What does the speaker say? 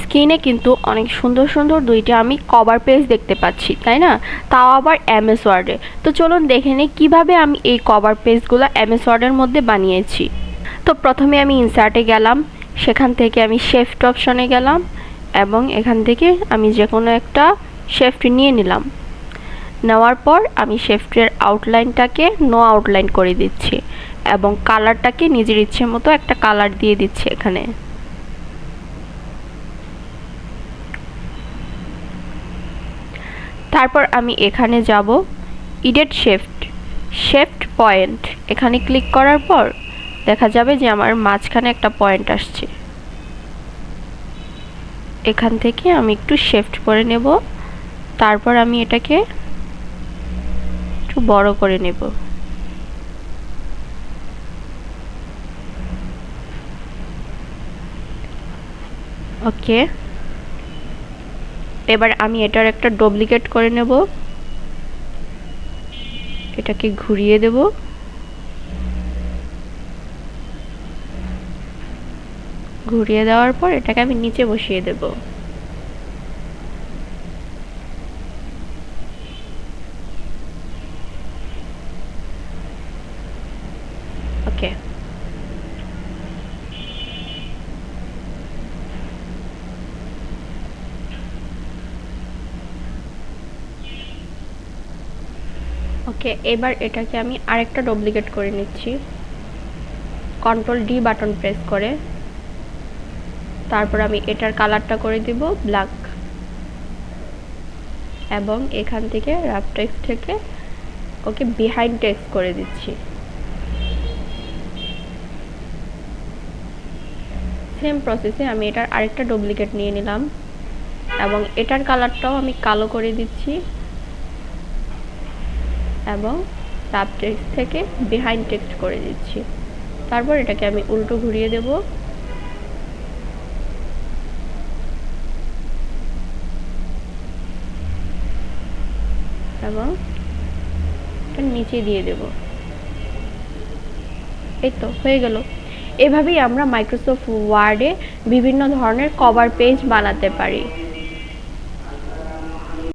স্ক্রিনে কিন্তু অনেক সুন্দর সুন্দর দুইটা আমি কভার পেজ দেখতে পাচ্ছি, তাই না? তাও আবার এমএস ওয়ার্ডে। তো চলুন দেখে নিই কীভাবে আমি এই কভার পেজগুলো এমএস ওয়ার্ডের মধ্যে বানিয়েছি। তো প্রথমে আমি ইনসার্টে গেলাম, সেখান থেকে আমি শেফট অপশনে গেলাম এবং এখান থেকে আমি যে কোনো একটা শেফট নিয়ে নিলাম। নেওয়ার পর আমি শেফটের আউটলাইনটাকে নো আউটলাইন করে দিচ্ছি এবং কালারটাকে নিজের ইচ্ছে মতো একটা কালার দিয়ে দিচ্ছি এখানে। তারপর আমি এখানে যাব এডিট শেফট পয়েন্ট, এখানে ক্লিক করার পর দেখা যাবে যে আমার মাঝখানে একটা পয়েন্ট আসছে। এখান থেকে আমি একটু শেফট করে নেব, তারপর আমি এটাকে একটু বড় করে নেব। ওকে, এবার আমি এটার একটা ডুপ্লিকেট করে নেব, এটাকে ঘুরিয়ে দেব। ঘুরিয়ে দেওয়ার পর এটাকে আমি নিচে বসিয়ে দেব। ওকে, ওকে, এবার এটাকে আমি আরেকটা ডুপ্লিকেট করে নিচ্ছি, কন্ট্রোল ডি বাটন প্রেস করে। তারপর আমি এটার কালারটা করে দিব ব্ল্যাক এবং এখান থেকে র্যাপ টেক্সট থেকে ওকে বিহাইন্ড টেক্সট করে দিচ্ছি। সেম প্রসেসে আমি এটার আরেকটা ডুপ্লিকেট নিয়ে নিলাম এবং এটার কালারটাও আমি কালো করে দিচ্ছি এবং র্যাপ টেক্সট থেকে বিহাইন্ড টেক্সট করে দিচ্ছি। তারপর এটাকে আমি উল্টো ঘুরিয়ে দেব এবং এটা নিচে দিয়ে দেব। এই তো হয়ে গেল। এভাবেই আমরা মাইক্রোসফট ওয়ার্ডে বিভিন্ন ধরনের কভার পেজ বানাতে পারি।